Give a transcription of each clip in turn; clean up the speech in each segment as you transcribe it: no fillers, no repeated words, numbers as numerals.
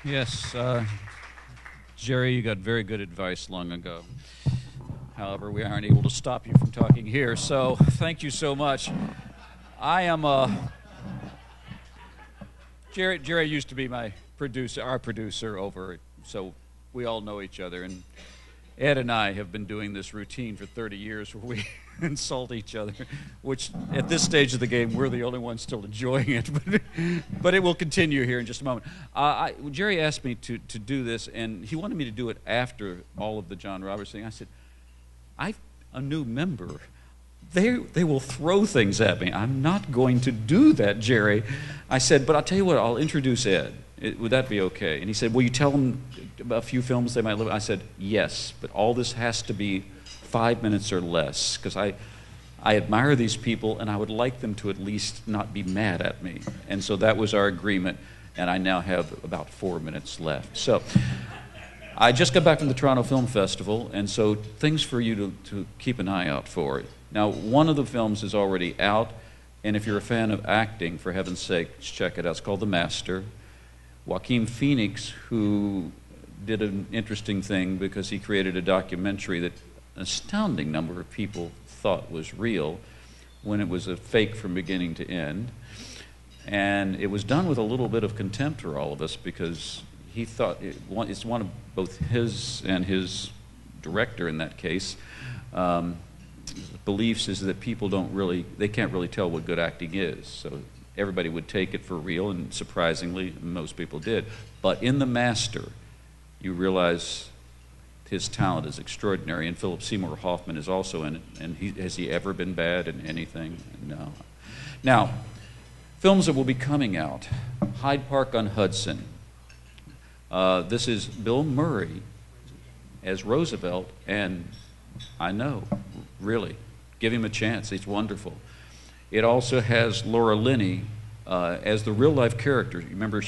Yes, Jerry, you got very good advice long ago. However, we aren't able to stop you from talking here, so thank you so much. I am Jerry used to be my producer, our producer over, so we all know each other. And Ed and I have been doing this routine for 30 years where we insult each other, which at this stage of the game, we're the only ones still enjoying it. But it will continue here in just a moment. Jerry asked me to do this, and he wanted me to do it after all of the John Roberts thing. I said, I'm a new member. They will throw things at me. I'm not going to do that, Jerry. I said, but I'll tell you what, I'll introduce Ed. Would that be okay? And he said, will you tell them a few films they might live? I said, yes, but all this has to be 5 minutes or less, because I admire these people, and I would like them to at least not be mad at me. And so that was our agreement, and I now have about 4 minutes left. So I just got back from the Toronto Film Festival, and so things for you to keep an eye out for. Now, one of the films is already out, and if you're a fan of acting, for heaven's sake, check it out. It's called The Master. Joaquin Phoenix, who did an interesting thing because he created a documentary that an astounding number of people thought was real when it was a fake from beginning to end. And it was done with a little bit of contempt for all of us because he thought it's one of both his and his director in that case beliefs is that people they can't really tell what good acting is. So everybody would take it for real, and surprisingly, most people did. But in The Master, you realize his talent is extraordinary, and Philip Seymour Hoffman is also in it. And has he ever been bad in anything? No. Now, films that will be coming out. Hyde Park on Hudson. This is Bill Murray as Roosevelt, and I know, really, give him a chance. He's wonderful. It also has Laura Linney as the real-life character. You remember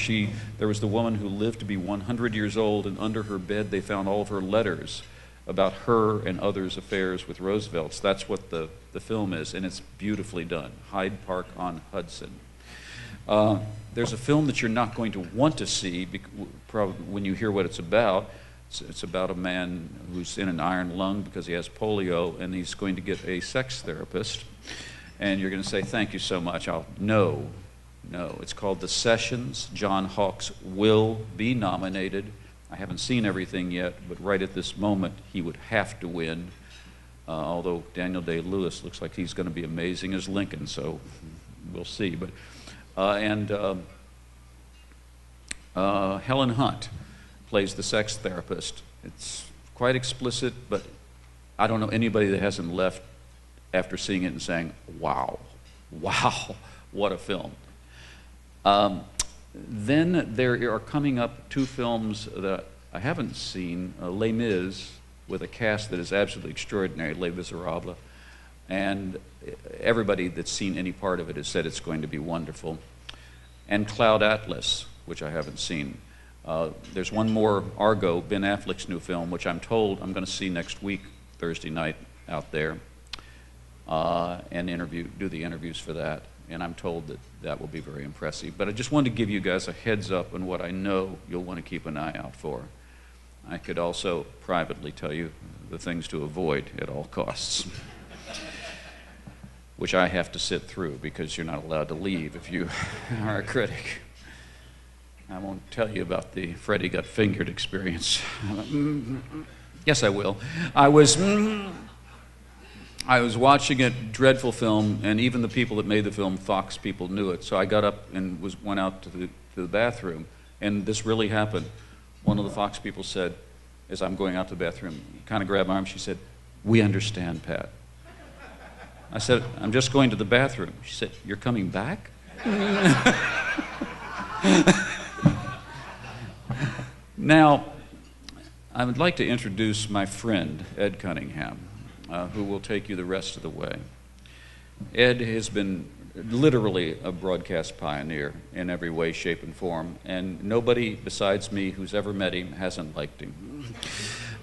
there was the woman who lived to be 100 years old, and under her bed they found all of her letters about her and others' affairs with Roosevelt. So that's what the film is, and it's beautifully done. Hyde Park on Hudson. There's a film that you're not going to want to see probably when you hear what it's about. It's about a man who's in an iron lung because he has polio, and he's going to get a sex therapist. And you're going to say, thank you so much. No. It's called The Sessions. John Hawkes will be nominated. I haven't seen everything yet, but right at this moment, he would have to win. Although Daniel Day-Lewis looks like he's going to be amazing as Lincoln, so we'll see. But Helen Hunt plays the sex therapist. It's quite explicit, but I don't know anybody that hasn't left after seeing it and saying, wow, what a film. Then there are coming up two films that I haven't seen, Les Mis, with a cast that is absolutely extraordinary, Les Miserables, and everybody that's seen any part of it has said it's going to be wonderful. And Cloud Atlas, which I haven't seen. There's one more, Argo, Ben Affleck's new film, which I'm told I'm going to see next week, Thursday night, out there, and do the interviews for that. And I'm told that will be very impressive. But I just wanted to give you guys a heads up on what I know you'll want to keep an eye out for. I could also privately tell you the things to avoid at all costs, which I have to sit through because you're not allowed to leave if you are a critic. I won't tell you about the Freddie got fingered experience. Yes, I will. I was watching a dreadful film, and even the people that made the film, Fox people, knew it. So I got up and went out to the bathroom, and this really happened. One of the Fox people said, as I'm going out to the bathroom, kind of grabbed my arm, she said, "We understand, Pat." I said, "I'm just going to the bathroom." She said, "You're coming back?" Now, I would like to introduce my friend, Ed Cunningham, who will take you the rest of the way. Ed has been literally a broadcast pioneer in every way, shape, and form, and nobody besides me who's ever met him hasn't liked him.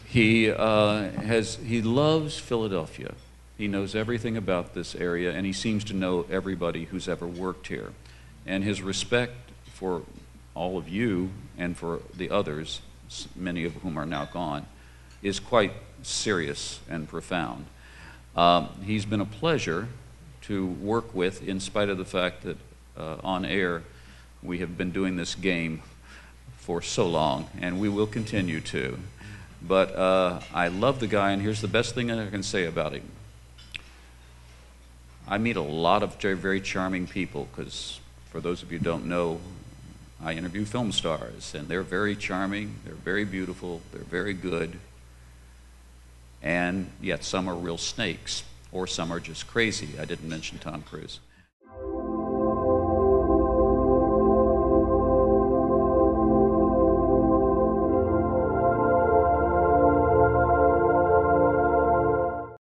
He loves Philadelphia. He knows everything about this area, and he seems to know everybody who's ever worked here. And his respect for all of you and for the others, many of whom are now gone, is quite serious and profound. He's been a pleasure to work with, in spite of the fact that on air we have been doing this game for so long, and we will continue to. But I love the guy, and here's the best thing I can say about him. I meet a lot of very, very charming people, because for those of you who don't know, I interview film stars, and they're very charming, they're very beautiful, they're very good, and yet some are real snakes, or some are just crazy. I didn't mention Tom Cruise.